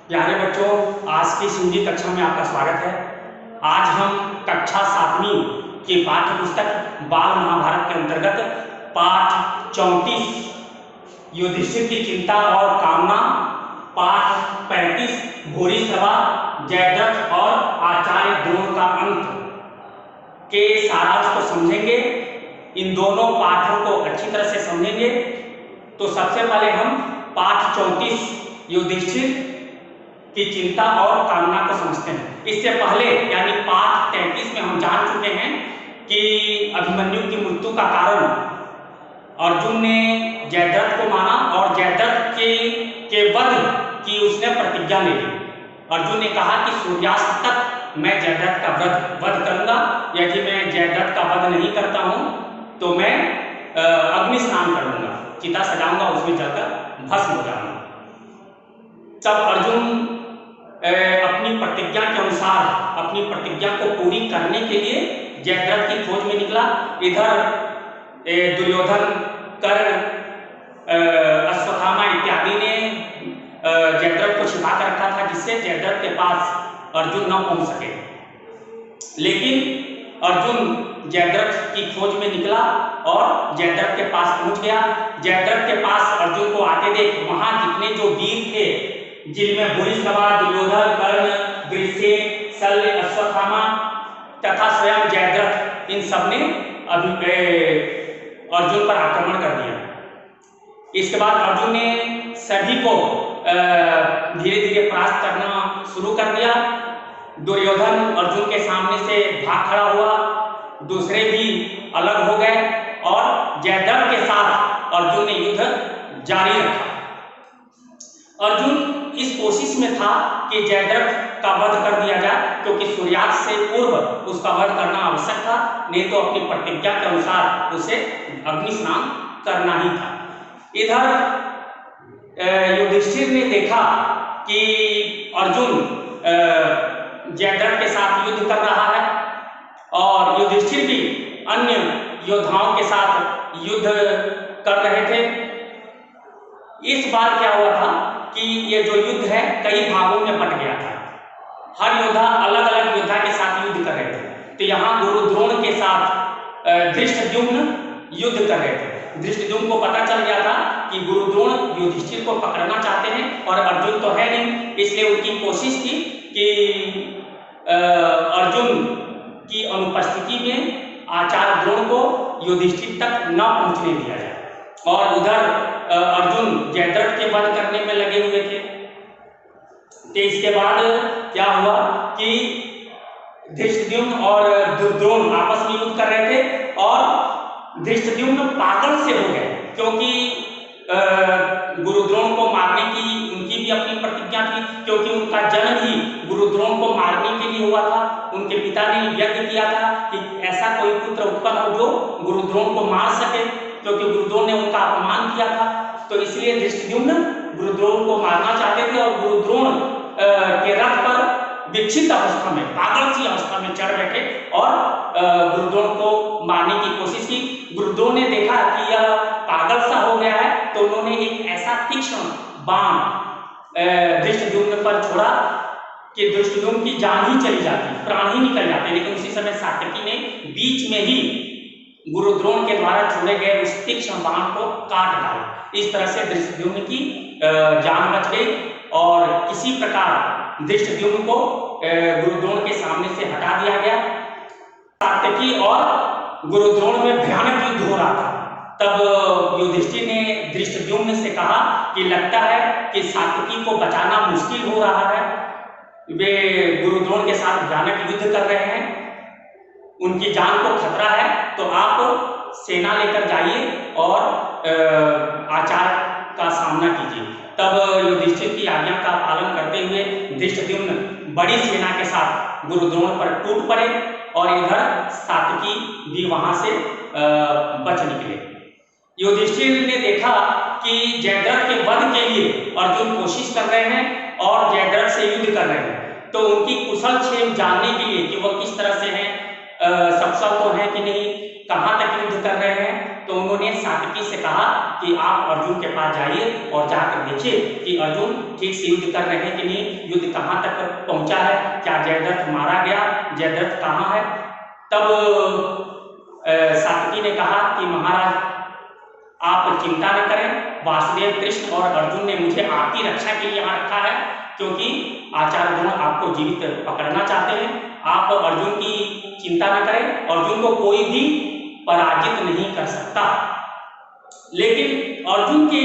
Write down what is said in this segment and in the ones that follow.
प्यारे बच्चों, आज की इस हिंदी कक्षा में आपका स्वागत है। आज हम कक्षा 7वीं की पाठ्य पुस्तक बाल महाभारत के अंतर्गत पाठ 34 युधिष्ठिर की चिंता और कामना, पाठ 35 भूरी सभा, जयद्रथ और आचार्य द्रोण का अंत के सारांश को समझेंगे। इन दोनों पाठों को अच्छी तरह से समझेंगे। तो सबसे पहले हम पाठ 34 युधिष्ठिर की चिंता और कामना को समझते हैं। इससे पहले यानी पाठ 33 में हम जान चुके हैं कि अभिमन्यु की मृत्यु का कारण अर्जुन ने जयद्रथ को माना और जयद्रथ के वध की उसने प्रतिज्ञा ले ली। अर्जुन ने कहा कि सूर्यास्त तक मैं जयद्रथ का वध करूंगा, यदि मैं जयद्रथ का वध नहीं करता हूं तो मैं अग्नि स्नान करूंगा, चिता सजाऊंगा, उसमें जलकर भस्म हो जाऊंगा। तब अर्जुन अपनी प्रतिज्ञा के अनुसार अपनी प्रतिज्ञा को पूरी करने के लिए जयद्रथ की खोज में निकला। इधर दुर्योधन, कर्ण, अश्वत्थामा इत्यादि ने जयद्रथ को छिपा कर रखा था, जिससे जयद्रथ के पास अर्जुन न पहुंच सके। लेकिन अर्जुन जयद्रथ की खोज में निकला और जयद्रथ के पास पहुंच गया। जयद्रथ के पास अर्जुन को आते देख वहां जितने जो वीर थे, जिनमें भूरी सभा, दुर्योधन, कर्ण, दृश्य, शल्य, अश्वत्थामा तथा स्वयं जयद्रथ, इन सब ने अर्जुन पर आक्रमण कर दिया। इसके बाद अर्जुन ने सभी को धीरे धीरे परास्त करना शुरू कर दिया। दुर्योधन अर्जुन के सामने से भाग खड़ा हुआ, दूसरे भी अलग हो गए और जयद्रथ के साथ अर्जुन ने युद्ध जारी रखा। अर्जुन इस कोशिश में था कि जयद्रथ का वध कर दिया जाए, क्योंकि सूर्यास्त से पूर्व उसका वध करना आवश्यक था, नहीं तो अपनी प्रतिज्ञा के अनुसार उसे अग्नि स्नान करना ही था। इधर युधिष्ठिर ने देखा कि अर्जुन जयद्रथ के साथ युद्ध कर रहा है और युधिष्ठिर भी अन्य योद्धाओं के साथ युद्ध कर रहे थे। इस बार क्या हुआ था कि ये जो युद्ध है कई भागों में बट गया था। हर योद्धा अलग अलग योद्धा के साथ युद्ध कर रहे थे। तो यहाँ गुरु द्रोण के साथ धृष्टद्युम्न युद्ध कर रहे थे। धृष्टद्युम्न को पता चल गया था कि गुरु द्रोण युधिष्ठिर को पकड़ना चाहते हैं और अर्जुन तो है नहीं, इसलिए उनकी कोशिश थी कि अर्जुन की अनुपस्थिति में आचार्य द्रोण को युधिष्ठिर तक न पहुंचने दिया जाए। और उधर अर्जुन जयद्रथ के वध करने में लगे हुए थे। तो इसके बाद क्या हुआ कि धृष्टद्युम्न और द्रोण आपस में युद्ध कर रहे थे और धृष्टद्युम्न पागल से हो गए, क्योंकि गुरु द्रोण को मारने की उनकी भी अपनी प्रतिज्ञा थी, क्योंकि उनका जन्म ही गुरु द्रोण को मारने के लिए हुआ था। उनके पिता ने यज्ञ किया था कि ऐसा कोई पुत्र उत्पन्न हो जो गुरु द्रोण को मार सके, क्योंकि गुरु द्रोण ने उनका अपमान किया था। तो इसलिए धृष्टद्युम्न गुरु द्रोण को मारना चाहते थे और गुरु द्रोण के रथ पर विक्षिप्त अवस्था में, पागल सी अवस्था में चढ़ बैठे और गुरु द्रोण को मारने की कोशिश की। गुरु द्रोण ने देखा कि यह पागल सा हो गया है, तो उन्होंने एक ऐसा तीक्ष्ण बाण धृष्टद्युम्न पर छोड़ा कि धृष्टद्युम्न की जान ही चली जाती, प्राण ही निकल जाते। लेकिन उसी समय सात्यकी ने बीच में ही गुरु द्रोण के द्वारा छोड़े गए उस तीक्ष्ण बाण को काट डाला। इस तरह से धृष्टद्युम्न की जान बच गई और किसी प्रकार धृष्टद्युम्न को गुरु द्रोण के सामने से हटा दिया गया। सात्यकी और गुरु द्रोण में भयानक युद्ध हो रहा था। तब युधिष्ठिर ने धृष्टद्युम्न से कहा कि लगता है कि सात्यकी को बचाना मुश्किल हो रहा है, वे गुरु द्रोण के साथ भयानक युद्ध कर रहे हैं, उनकी जान को खतरा है, तो आप सेना लेकर जाइए और आचार्य का सामना कीजिए। तब युधिष्ठिर की आज्ञा का पालन करते हुए धृष्टद्युम्न बड़ी सेना के साथ गुरु द्रोण पर टूट पड़े और इधर सात्यकी भी वहां से बच निकले। युधिष्ठिर ने देखा कि जयद्रथ के वध के लिए अर्जुन कोशिश कर रहे हैं और जयद्रथ से युद्ध कर रहे हैं, तो उनकी कुशल क्षेम जानने के लिए कि वह किस तरह से हैं, सक्षम तो है कि नहीं, कहाँ तक युद्ध कर रहे हैं, तो उन्होंने सात्यकी से कहा कि आप अर्जुन के पास जाइए और जाकर देखिए कि अर्जुन ठीक से युद्ध कर रहे हैं कि नहीं, युद्ध कहाँ तक पहुंचा है, क्या जयद्रथ मारा गया, जयद्रथ कहाँ है। तब सात्विकी ने कहा कि महाराज आप चिंता न करें, वासुदेव, कृष्ण और अर्जुन ने मुझे आपकी रक्षा के लिए यहाँ रखा है, क्योंकि आचार्य द्रोण आपको जीवित पकड़ना चाहते हैं। आप अर्जुन की चिंता न करें, अर्जुन को कोई भी पराजित नहीं कर सकता। लेकिन अर्जुन के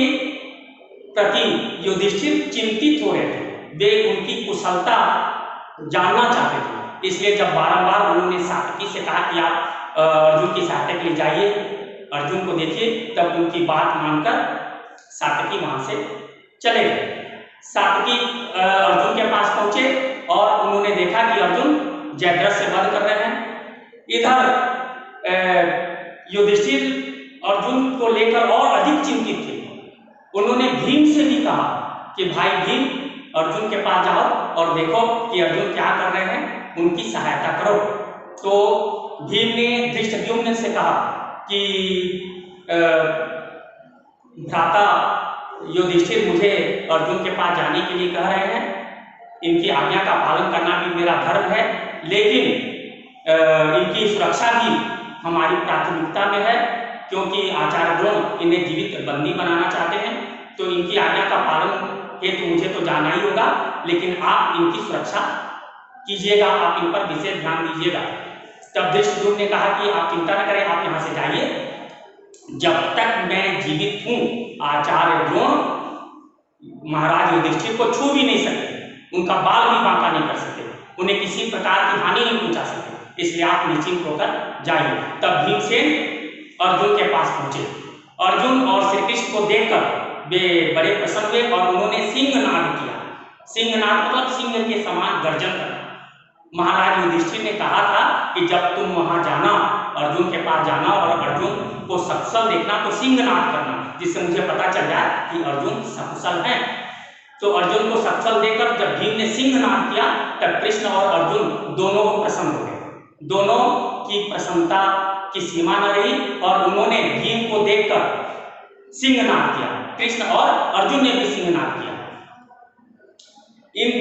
प्रति युधिष्ठिर चिंतित हो रहे थे, वे उनकी कुशलता जानना चाहते थे। इसलिए जब बारंबार उन्होंने सात्विकी से कहा कि आप अर्जुन की सहायता के लिए जाइए, अर्जुन को देखिए, तब उनकी बात मानकर सात्विकी वहां से चले गए। सात्विकी अर्जुन के पास पहुंचे और उन्होंने देखा कि अर्जुन जयद्रथ से वध कर रहे हैं। इधर युधिष्ठिर अर्जुन को लेकर और अधिक चिंतित थे। उन्होंने भीम से भी कहा कि भाई भीम, अर्जुन के पास जाओ और देखो कि अर्जुन क्या कर रहे हैं, उनकी सहायता करो। तो भीम ने धृष्टद्युम्न से कहा कि भ्राता युधिष्ठिर मुझे अर्जुन के पास जाने के लिए कह रहे हैं, इनकी आज्ञा का पालन करना भी मेरा धर्म है, लेकिन इनकी सुरक्षा भी हमारी प्राथमिकता में है, क्योंकि आचार्य द्रोण इन्हें जीवित बंदी बनाना चाहते हैं। तो इनकी आज्ञा का पालन हेतु मुझे तो जाना ही होगा, लेकिन आप इनकी सुरक्षा कीजिएगा, आप इन पर विशेष ध्यान दीजिएगा। तब धृष्टद्युम्न ने कहा कि आप चिंता न करें, आप यहाँ से जाइए, जब तक मैं जीवित हूं आचार्य द्रोण महाराज युधिष्ठिर को छू भी नहीं सकते, उनका बाल भी बांका नहीं कर सकते, उन्हें किसी प्रकार की हानि नहीं पहुंचा सकते, इसलिए आप निश्चिंत होकर जाइए। तब भीमसेन अर्जुन के पास पहुंचे। अर्जुन और श्री कृष्ण को देखकर वे बड़े प्रसन्न हुए और उन्होंने सिंहनाद किया। सिंहनाद मतलब सिंह के समान गर्जन करना। महाराज युधिष्ठिर ने कहा था कि जब तुम वहां जाना, अर्जुन के पास जाना और अर्जुन को सकुशल देखना तो सिंहनाद करना, जिससे मुझे पता चल जाए कि अर्जुन सकुशल हैं। तो अर्जुन को सकुशल देखकर जब भीम ने सिंहनाद किया, तब कृष्ण और अर्जुन दोनों प्रसन्न हो गए। दोनों की प्रसन्नता की सीमा न रही और उन्होंने भीम को देखकर सिंहनाद किया। कृष्ण और अर्जुन ने भी सिंहनाद किया। इन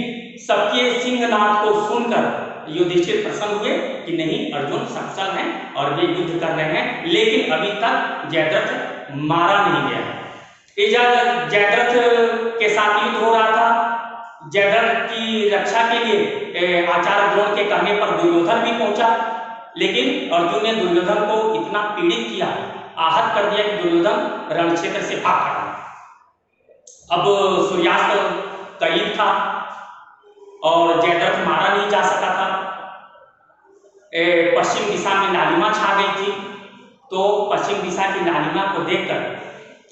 सबके सिंहनाद को सुनकर युधिष्ठिर प्रसन्न हुए कि नहीं, अर्जुन सकुशल हैं और वे युद्ध कर रहे हैं, लेकिन अभी तक जयद्रथ मारा नहीं गया है। इधर जयद्रथ के साथ युद्ध हो रहा था। जयद्रथ की रक्षा के लिए आचार्य द्रोण के कहने पर दुर्योधन भी पहुंचा, लेकिन अर्जुन ने दुर्योधन को इतना पीड़ित किया, आहत कर दिया कि दुर्योधन रणक्षेत्र से भाग खड़ा। अब सूर्यास्त करीब था और जयद्रथ मारा नहीं जा सका था। पश्चिम दिशा में लालिमा छा गई थी, तो पश्चिम दिशा की लालिमा को देखकर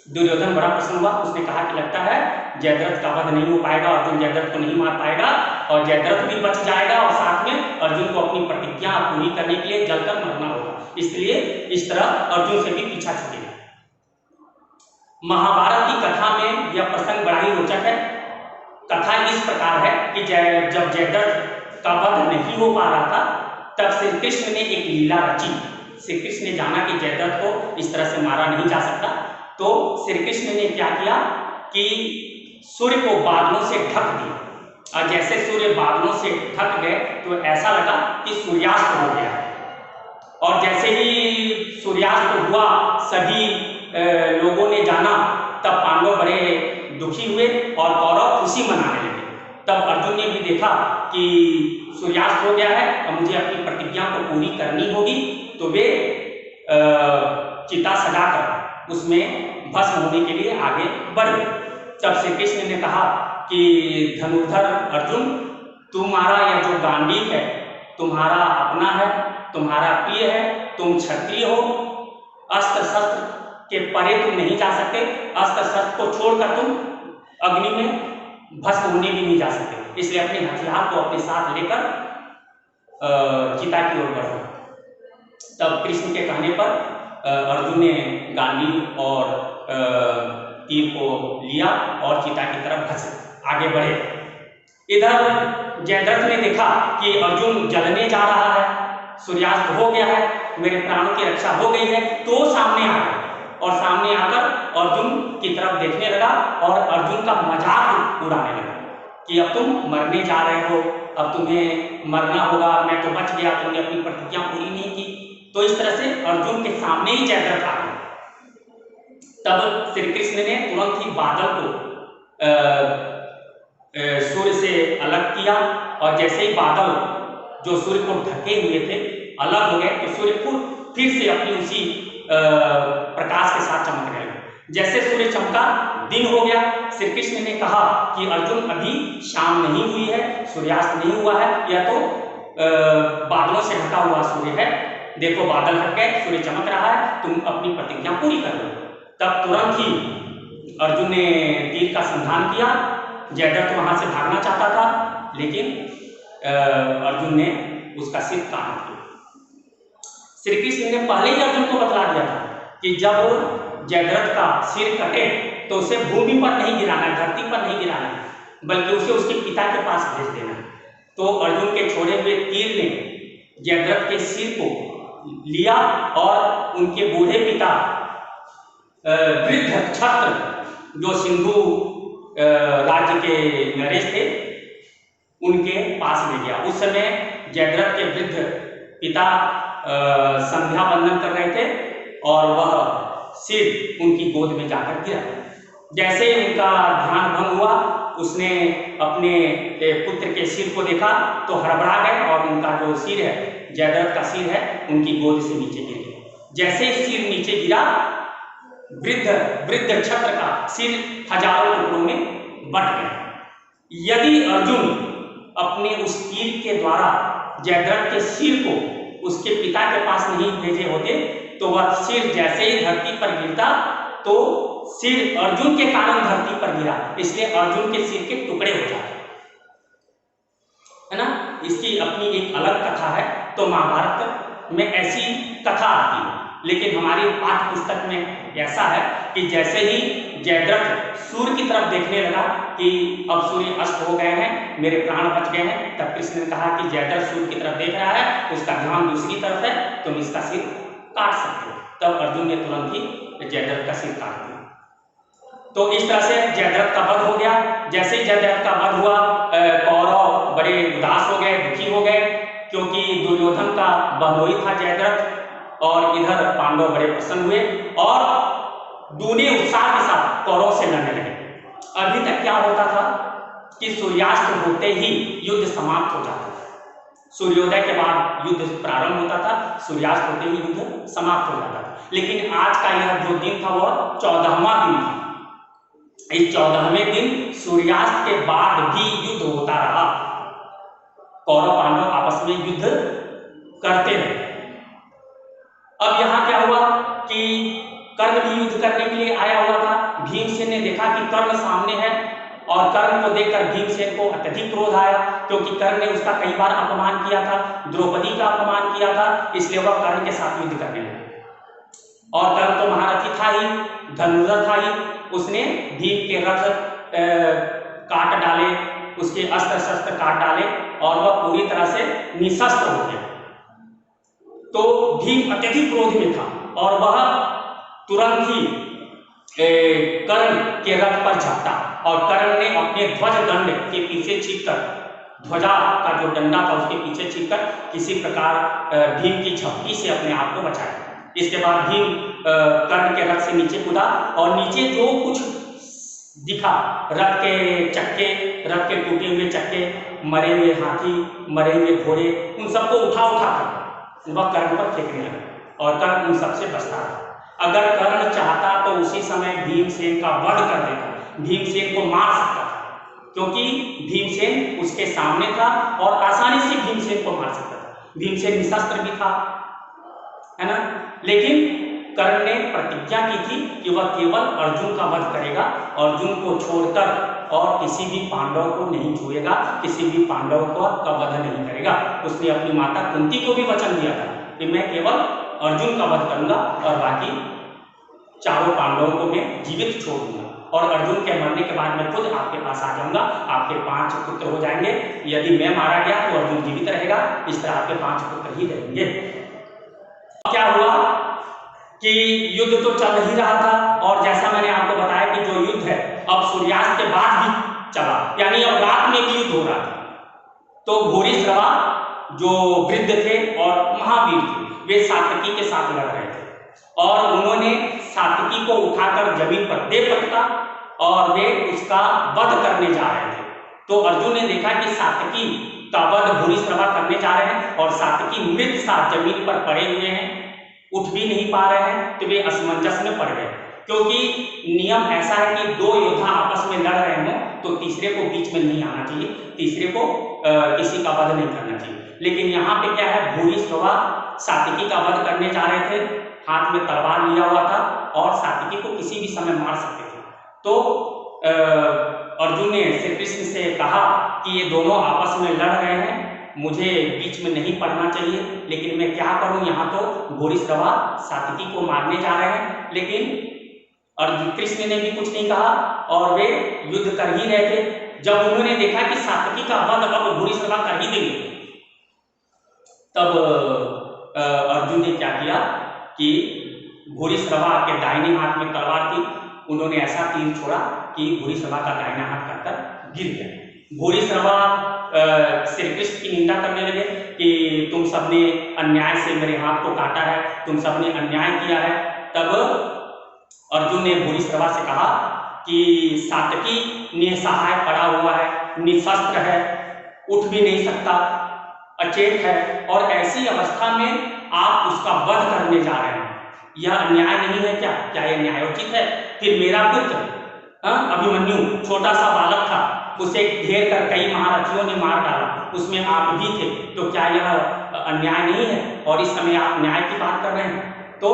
दुर्योधन बड़ा प्रसन्न हुआ। उसने कहा कि लगता है जयद्रथ का वध नहीं हो पाएगा, अर्जुन जयद्रथ को नहीं मार पाएगा और जयद्रथ भी बच जाएगा और साथ में अर्जुन को अपनी प्रतिज्ञा पूरी करने के लिए जलकर मरना होगा। इसलिए इस तरह अर्जुन से भी पीछा छूटेगा। महाभारत की कथा में यह प्रसंग बड़ा ही रोचक है। कथा इस प्रकार है कि जब जयद्रथ का वध नहीं हो पा रहा था, तब श्री कृष्ण ने एक लीला रची। श्री कृष्ण ने जाना कि जयद्रथ को इस तरह से मारा नहीं जा सकता, तो श्री कृष्ण ने क्या किया कि सूर्य को बादलों से ढक दिया और जैसे सूर्य बादलों से ढक गए तो ऐसा लगा कि सूर्यास्त हो गया। और जैसे ही सूर्यास्त हुआ, सभी लोगों ने जाना, तब पांडव बड़े दुखी हुए और कौरव खुशी मनाने लगे। तब अर्जुन ने भी देखा कि सूर्यास्त हो गया है और मुझे अपनी प्रतिज्ञा को पूरी करनी होगी, तो वे चिता सजाकर उसमें भस्म होने के लिए आगे बढ़ गए। तब श्री कृष्ण ने कहा कि धनुर्धर अर्जुन, तुम्हारा यह जो गांडीव है तुम्हारा अपना है, तुम्हारा प्रिय है, तुम क्षत्रिय हो, अस्त्र शस्त्र के परे तुम नहीं जा सकते, अस्त्र शस्त्र को छोड़कर तुम अग्नि में भस्म होने भी नहीं जा सकते, इसलिए अपने हथियार को अपने साथ लेकर चिता की ओर बढ़ो। तब कृष्ण के कहने पर अर्जुन ने गांडीव और तीर को लिया और चिता की तरफ आगे बढ़े। इधर जयद्रथ ने देखा कि अर्जुन जलने जा रहा है, सूर्यास्त हो गया है, मेरे प्राणों की रक्षा हो गई है, तो सामने आ गया और सामने आकर अर्जुन की तरफ देखने लगा और अर्जुन का मजाक उड़ाने लगा कि अब तुम मरने जा रहे हो, अब तुम्हें मरना होगा, मैं तो बच गया, तुमने अपनी प्रतिज्ञा पूरी नहीं की। तो इस तरह से अर्जुन के सामने ही जयद्रथ आ गया। तब श्री कृष्ण ने तुरंत ही बादल को सूर्य से अलग किया और जैसे ही बादल जो सूर्य को ढके हुए थे अलग हो गए तो सूर्य फिर से अपनी उसी प्रकाश के साथ चमकने लगे। जैसे सूर्य चमका दिन हो गया। श्री कृष्ण ने कहा कि अर्जुन अभी शाम नहीं हुई है, सूर्यास्त नहीं हुआ है, यह तो बादलों से ढका हुआ सूर्य है, देखो बादल हट गए, सूर्य चमक रहा है, तुम अपनी प्रतिज्ञा पूरी कर लो। तब तुरंत ही अर्जुन ने तीर का संधान किया। जयद्रथ वहां से भागना चाहता था लेकिन अर्जुन ने उसका सिर काट दिया। श्री कृष्ण ने पहले ही अर्जुन को बतला दिया था कि जब जयद्रथ का सिर कटे तो उसे भूमि पर नहीं गिराना है, धरती पर नहीं गिराना है, बल्कि उसे उसके पिता के पास भेज देना है। तो अर्जुन के छोड़े हुए तीर ने जयद्रथ के सिर को लिया और उनके बूढ़े पिता वृद्ध क्षत्र जो सिंधु राज्य के नरेश थे उनके पास ले गया। उस समय जयद्रथ के वृद्ध पिता संध्या वंदन कर रहे थे और वह सिर उनकी गोद में जाकर गिरा। जैसे उनका ध्यान भंग हुआ, उसने अपने पुत्र के सिर को देखा तो हड़बड़ा गए और उनका जो सिर है, जयद्रथ का सिर है, उनकी गोद से नीचे गिर गया। जैसे ही सिर नीचे गिरा, वृद्ध क्षत्र का सिर हजारों टुकड़ों में बट गया। यदि अर्जुन अपने उस तीर के द्वारा जयद्रथ के सिर को उसके पिता के पास नहीं भेजे होते तो वह सिर जैसे ही धरती पर गिरता तो सिर अर्जुन के कारण धरती पर गिरा, इसलिए अर्जुन के सिर के टुकड़े हो जाते, है ना। इसकी अपनी एक अलग कथा है। तो महाभारत में ऐसी कथा आती है, लेकिन हमारी पाठ्य पुस्तक में ऐसा है कि जैसे ही जयद्रथ सूर्य की तरफ देखने लगा कि अब सूर्य अस्त हो गए हैं, मेरे प्राण बच गए हैं, तब कृष्ण ने कहा कि जयद्रथ सूर्य की तरफ देख रहा है, उसका ध्यान दूसरी तरफ है, तुम इसका सिर काट सकते हो। तब अर्जुन ने तुरंत ही जयद्रथ का सिर काट दिया। तो इस तरह से जयद्रथ का वध हो गया। जैसे ही जयद्रथ का वध हुआ, कौरव बड़े उदास हो गए, दुखी हो गए, क्योंकि दुर्योधन का बहनोई था जयद्रथ और इधर पांडव बड़े प्रसन्न हुए और दूने उत्साह के साथ कौरव से लड़ने लगे। अभी तक क्या होता था कि सूर्यास्त होते ही युद्ध समाप्त हो जाता था, सूर्योदय के बाद युद्ध प्रारंभ होता था, सूर्यास्त होते ही युद्ध समाप्त हो जाता था। लेकिन आज का यह जो दिन था वह 14वां दिन था। इस 14वें दिन सूर्यास्त के बाद भी युद्ध होता रहा, कौरव पांडव आपस में युद्ध करते रहे। अब यहाँ क्या हुआ कि कर्ण भी युद्ध करने के लिए आया हुआ था। भीमसेन ने देखा कि कर्ण सामने है और कर्ण को देखकर भीमसेन को अत्यधिक क्रोध आया, क्योंकि कर्ण ने उसका कई बार अपमान किया था, द्रौपदी का अपमान किया था, इसलिए वह कर्ण के साथ युद्ध करने लगा। और कर्ण तो महारथी था ही, धनुर्धर था ही, उसने भीम के रथ काट डाले, उसके अस्त्र शस्त्र काट डाले और वह पूरी तरह से निशस्त्र हो गया। तो भीम अत्यधिक क्रोध में था और वह तुरंत ही कर्ण के रथ पर झपटा और कर्ण ने अपने ध्वज दंड के पीछे छिपकर, ध्वजा का जो डंडा था उसके पीछे छिपकर किसी प्रकार भीम की झपटी से अपने आप को बचाया। इसके बाद भीम कर्ण के रथ से नीचे कूदा और नीचे जो कुछ दिखा, रथ के चक्के, रथ के टूटे हुए चक्के, मरे हुए हाथी, मरे हुए घोड़े, उन सबको उठा कर वह कर्ण पर फेंकने लगा और कर्ण उन सबसे बचता रहा। अगर कर्ण चाहता तो उसी समय भीमसेन का वध कर देता, भीमसेन को मार सकता था, क्योंकि भीमसेन उसके सामने था और आसानी से भीमसेन को मार सकता था। भीमसेन निशस्त्र भी था, है ना। लेकिन कर्ण ने प्रतिज्ञा की थी कि वह केवल अर्जुन का वध करेगा, अर्जुन को छोड़कर और किसी भी पांडव को नहीं छुएगा, किसी भी पांडव का वध नहीं करेगा। उसने अपनी माता कुंती को भी वचन दिया था कि मैं केवल अर्जुन का वध करूंगा और बाकी चारों पांडवों को मैं जीवित छोड़ दूंगा और अर्जुन के मरने के बाद मैं खुद आपके पास आ जाऊंगा, आपके 5 पुत्र हो जाएंगे। यदि मैं मारा गया तो अर्जुन जीवित रहेगा, इस तरह आपके 5 पुत्र ही रहेंगे। क्या हुआ कि युद्ध तो चल ही रहा था, और जैसा मैंने आपको बताया कि जो युद्ध है अब सूर्यास्त के बाद भी चला, यानी अब रात में भी युद्ध हो रहा था। तो भूरिश्रवा जो वृद्ध थे और महावीर थे, वे सात्यकी के साथ लड़ रहे थे और उन्होंने सात्यकी को उठाकर जमीन पर दे पटका और वे उसका वध करने जा रहे थे। तो अर्जुन ने देखा कि सात्यकी का वध भूरिश्रवा करने जा रहे हैं और सात्यकी मृत सा जमीन पर पड़े हुए हैं, उठ भी नहीं पा रहे हैं। तो वे असमंजस में पड़ गए, क्योंकि नियम ऐसा है कि दो योद्धा आपस में लड़ रहे हों तो तीसरे को बीच में नहीं आना चाहिए, तीसरे को किसी का वध नहीं करना चाहिए। लेकिन यहाँ पे क्या है, भूरिश्रवा सात्यकी का वध करने जा रहे थे, हाथ में तलवार लिया हुआ था और सात्यकी को किसी भी समय मार सकते थे। तो अर्जुन ने श्री कृष्ण से कहा कि ये दोनों आपस में लड़ रहे हैं, मुझे बीच में नहीं पड़ना चाहिए, लेकिन मैं क्या करूं, यहाँ तो भूरिश्रवा सात्यकी को मारने जा रहे हैं। लेकिन अर्जुन कृष्ण ने भी कुछ नहीं कहा और वे युद्ध कर ही रहे थे। जब उन्होंने देखा कि सात्यकी का वध अब भूरिश्रवा कर ही देंगे, तब अर्जुन ने क्या किया कि भूरिश्रवा के दाहिने हाथ में तलवार थी, उन्होंने ऐसा तीर छोड़ा कि भूरिश्रवा का दाहिना हाथ कटकर गिर गया। भूरिश्रवा श्री कृष्ण की निंदा करने लगे कि तुम सबने अन्याय से मेरे हाथ को काटा है, तुम सबने अन्याय किया है। तब अर्जुन ने भूरिश्रवा से कहा कि सात्यकी निसहाय पड़ा हुआ है, निशस्त्र है, उठ भी नहीं सकता, अचेत है, और ऐसी अवस्था में आप उसका वध करने जा रहे हैं, यह अन्याय नहीं है क्या? क्या यह न्यायोचित है? फिर मेरा पुत्र अभिमन्यु छोटा सा बालक था, उसे घेर कर कई महारथियों ने मार डाला, उसमें आप भी थे, तो क्या यह अन्याय नहीं है? और इस समय आप न्याय की बात कर रहे हैं। तो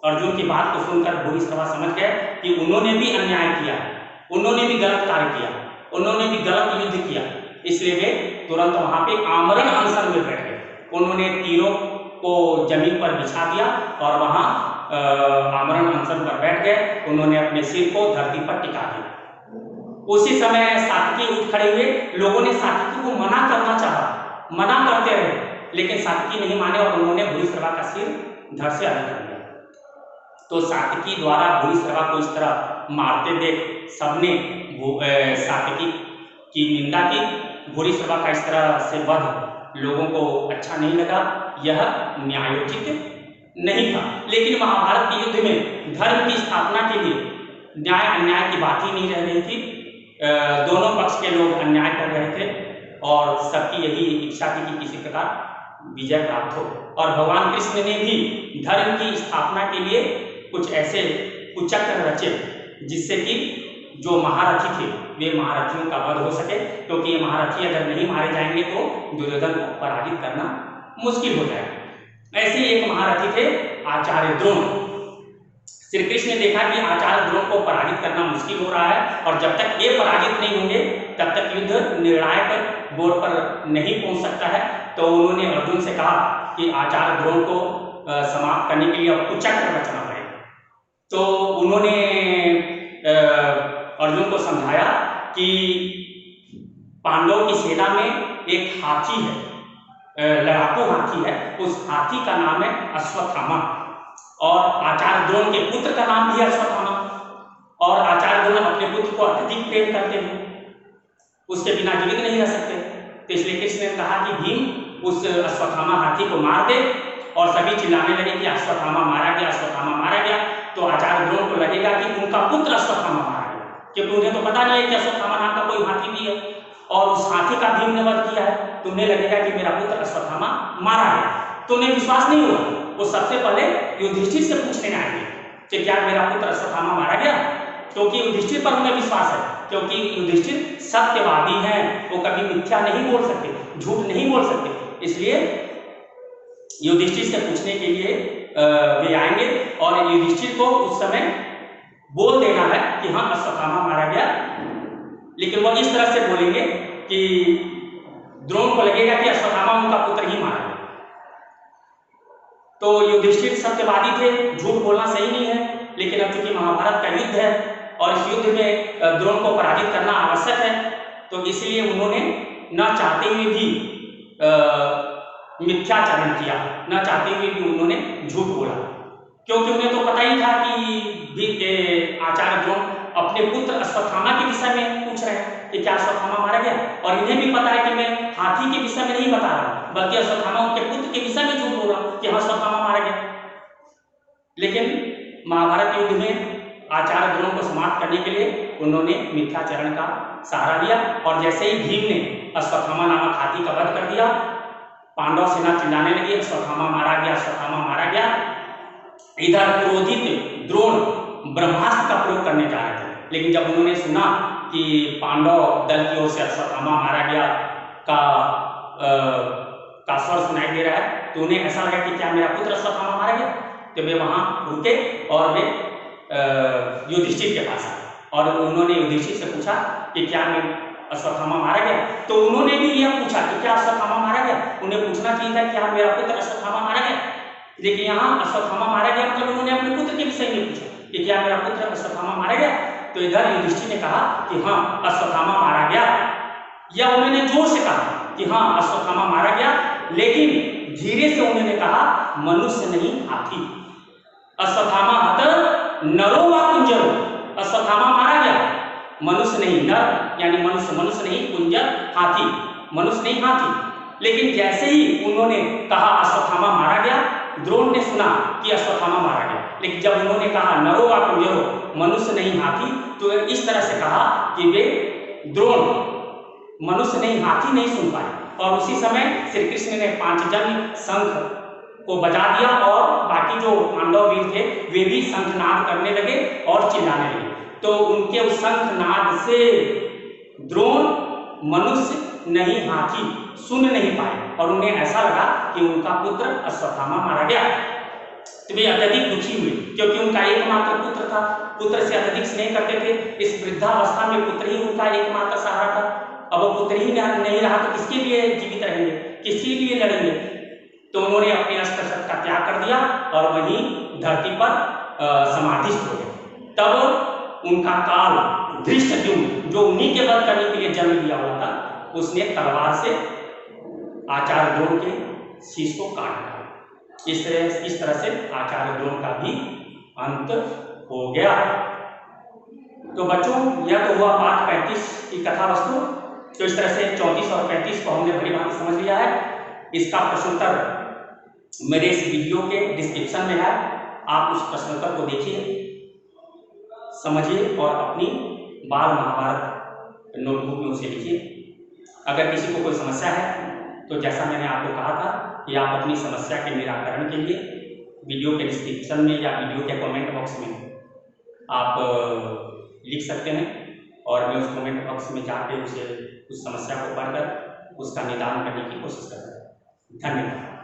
अर्जुन की बात को सुनकर भूरिश्रवा समझ गए कि उन्होंने भी अन्याय किया, उन्होंने भी गलत कार्य किया, उन्होंने भी गलत युद्ध किया, इसलिए वे तुरंत वहां पे आमरण अनशन में बैठ गए। उन्होंने तीरों को जमीन पर बिछा दिया और वहां आमरण अनशन पर बैठ गए। उन्होंने अपने सिर को धरती पर टिका दिया। उसी समय सात्यकी उठ खड़े हुए। लोगों ने सात्यकी को मना करना चाहा, मना करते रहे, लेकिन सात्यकी नहीं माने और उन्होंने भूरिश्रवा का सिर धड़ से अलग कर दिया। तो सात्यकी द्वारा भूरिश्रवा को इस तरह मारते देख सबने सात्यकी की निंदा की। भूरिश्रवा का इस तरह से वध लोगों को अच्छा नहीं लगा, यह न्यायोचित नहीं था। लेकिन महाभारत के युद्ध में धर्म की स्थापना के लिए न्याय अन्याय की बात ही नहीं रह रही थी। दोनों पक्ष के लोग अन्याय कर रहे थे और सबकी यही इच्छा थी कि किसी प्रकार विजय प्राप्त हो। और भगवान कृष्ण ने भी धर्म की स्थापना के लिए कुछ ऐसे कुचक्र रचे जिससे कि जो महारथी थे वे महारथियों का वध हो सके, क्योंकि ये महारथी अगर नहीं मारे जाएंगे तो दुर्योधन को पराजित करना मुश्किल हो जाएगा। ऐसे ही एक महारथी थे आचार्य द्रोण। श्री कृष्ण ने देखा कि आचार्य द्रोण को पराजित करना मुश्किल हो रहा है और जब तक ये पराजित नहीं होंगे तब तक युद्ध निर्णायक मोड़ पर नहीं पहुंच सकता है। तो उन्होंने अर्जुन से कहा कि आचार्य द्रोण को समाप्त करने के लिए अब कुचक्र रचना पड़ेगा। तो उन्होंने अर्जुन को समझाया कि पांडवों की सेना में एक हाथी है, लड़ाकू हाथी है, उस हाथी का नाम है अश्वत्थामा और आचार्य द्रोण के पुत्र का नाम भी अश्वत्थामा। और आचार्य द्रोण अपने पुत्र को अत्यधिक प्रेम करते हैं, उसके बिना जीवित नहीं रह सकते। तो इसलिए कृष्ण ने कहा कि भीम उस अश्वत्थामा हाथी को मार दे, और सभी चिल्लाने लगे कि अश्वत्थामा मारा गया, अश्वत्थामा मारा गया। तो आचार्य द्रोण को लगेगा कि उनका पुत्र अश्वत्थामा मारा गया, क्योंकि उन्हें तो पता नहीं है कि अश्वत्थामा नाम का कोई हाथी भी है और उस हाथी का भीम ने वध किया है। तो उन्हें लगेगा कि मेरा पुत्र अश्वत्थामा मारा गया, तो उन्हें विश्वास नहीं होगा। वो सबसे पहले युधिष्ठिर से पूछने आएंगे कि क्या मेरा पुत्र अश्वत्थामा मारा गया, क्योंकि युधिष्ठिर पर उन्हें विश्वास है, क्योंकि युधिष्ठिर सत्यवादी हैं, वो कभी मिथ्या नहीं बोल सकते, झूठ नहीं बोल सकते। इसलिए युधिष्ठिर से पूछने के लिए वे आएंगे और युधिष्ठिर को उस समय बोल देना है कि हाँ अश्वत्थामा मारा गया, लेकिन वो इस तरह से बोलेंगे कि द्रोण को लगेगा कि अश्वत्थामा उनका पुत्र ही मारा गया। तो युधिष्ठिर सत्यवादी थे, झूठ बोलना सही नहीं है, लेकिन अब चूंकि महाभारत का युद्ध है और इस युद्ध में द्रोण को पराजित करना आवश्यक है, तो इसलिए उन्होंने न चाहते हुए भी मिथ्याचरण किया, न चाहते हुए भी उन्होंने झूठ बोला। क्योंकि उन्हें तो पता ही था कि आचार्य द्रोण अपने पुत्र अश्वत्थामा के विषय में पूछ रहे हैं कि क्या अश्वत्थामा मारा गया, और इन्हें भी पता है कि मैं हाथी के विषय में नहीं बता रहा हूं, बल्कि अश्वत्थामा उनके पुत्र के विषय में झूठ बोल रहा हूं कि हाँ अश्वत्थामा मारा गया। लेकिन महाभारत युद्ध में आचार्य द्रोण को समाप्त करने के लिए उन्होंने मिथ्याचरण का सहारा लिया, और जैसे ही भीम ने अश्वत्थामा नामक हाथी का वध कर दिया, पांडव सेना चिल्लाने लगी अश्वत्थामा मारा गया, अश्वत्थामा मारा गया। इधर क्रोधित द्रोण ब्रह्मास्त्र का प्रयोग करने जा रहे थे, लेकिन जब उन्होंने सुना कि पांडव दल की ओर से अश्वत्थामा मारा गया का स्वर सुनाई दे रहा है, तो उन्हें ऐसा लगा कि क्या मेरा पुत्र अश्वत्थामा मारा गया। तो वे वहां रुके और वे युधिष्ठिर के पास आए, और उन्होंने युधिष्ठिर से पूछा कि क्या मैं अश्वत्थामा मारा गया। तो उन्होंने भी यह पूछा कि क्या अश्वत्थामा मारा गया। उन्हें पूछना चाहिए था क्या मेरा पुत्र अश्वत्थामा मारा गया, लेकिन यहाँ अश्वत्थामा मारा गया मतलब उन्होंने अपने पुत्र के विषय में पूछा कि क्या मेरा पुत्र अश्वत्थामा मारा गया। तो इधर युधिष्ठिर ने कहा कि हाँ अश्वत्थामा मारा गया, या उन्होंने जोर से कहा कि हाँ अश्वत्थामा मारा गया, लेकिन धीरे से उन्होंने कहा मनुष्य नहीं हाथी। अश्वत्थामा हत नरो व कुंजरो, अश्वत्थामा मारा गया, मनुष्य नहीं नर यानी मनुष्य नहीं, कुंजर हाथी, मनुष्य नहीं हाथी। लेकिन जैसे ही उन्होंने कहा अश्वत्थामा मारा गया, द्रोण ने सुना कि अश्वत्थामा मारा गया, लेकिन जब उन्होंने कहा नरो व कुंजरो, मनुष्य नहीं हाथी, तो इस तरह से कहा कि वे द्रोण मनुष्य नहीं हाथी नहीं सुन पाए। और उसी समय श्री कृष्ण ने पांचजन्य शंख को बजा दिया, और बाकी जो पांडव वीर थे वे भी शंखनाद करने लगे और चिल्लाने लगे। तो उनके उस शंखनाद से द्रोण मनुष्य नहीं हाथी सुन नहीं पाए, और उन्हें ऐसा लगा कि उनका पुत्र अश्वत्थामा मारा गया। तो वे अत्यधिक दुखी हुए, क्योंकि उनका एकमात्र पुत्र था, पुत्र से अत्यधिक स्नेह करते थे। इस वृद्धावस्था में पुत्र ही उनका एकमात्र सहारा था। अब वो पुत्र ही नहीं रहा तो किसके लिए जीवित रहेंगे, किसके लिए लड़ेंगे। तो उन्होंने अपने अस्त्र शस्त्र का त्याग कर दिया और वहीं धरती पर समाधिस्थ हो गए। तब उनका काल धृष्टद्युम्न, जो उन्हीं के वध करने के लिए जन्म लिया हुआ था, उसने तलवार से आचार्य द्रोण के शीश को काट दिया। इस तरह से आचार्य द्रोण का भी अंत हो गया। तो बच्चों यह तो हुआ पाठ 35 की कथा वस्तु। तो इस तरह से 34 और 35 को हमने भली भांति समझ लिया है। इसका प्रश्नोत्तर मेरे इस वीडियो के डिस्क्रिप्शन में है, आप उस प्रश्नोत्तर को देखिए, समझिए और अपनी बाल महाभारत नोटबुक में उसे लिखिए। अगर किसी को कोई समस्या है तो जैसा मैंने आपको कहा था कि आप अपनी समस्या के निराकरण के लिए वीडियो के डिस्क्रिप्शन में या वीडियो के कमेंट बॉक्स में आप लिख सकते हैं, और मैं उस कमेंट बॉक्स में जाकर उस समस्या को पढ़कर उसका निदान करने की कोशिश करूँगा। धन्यवाद।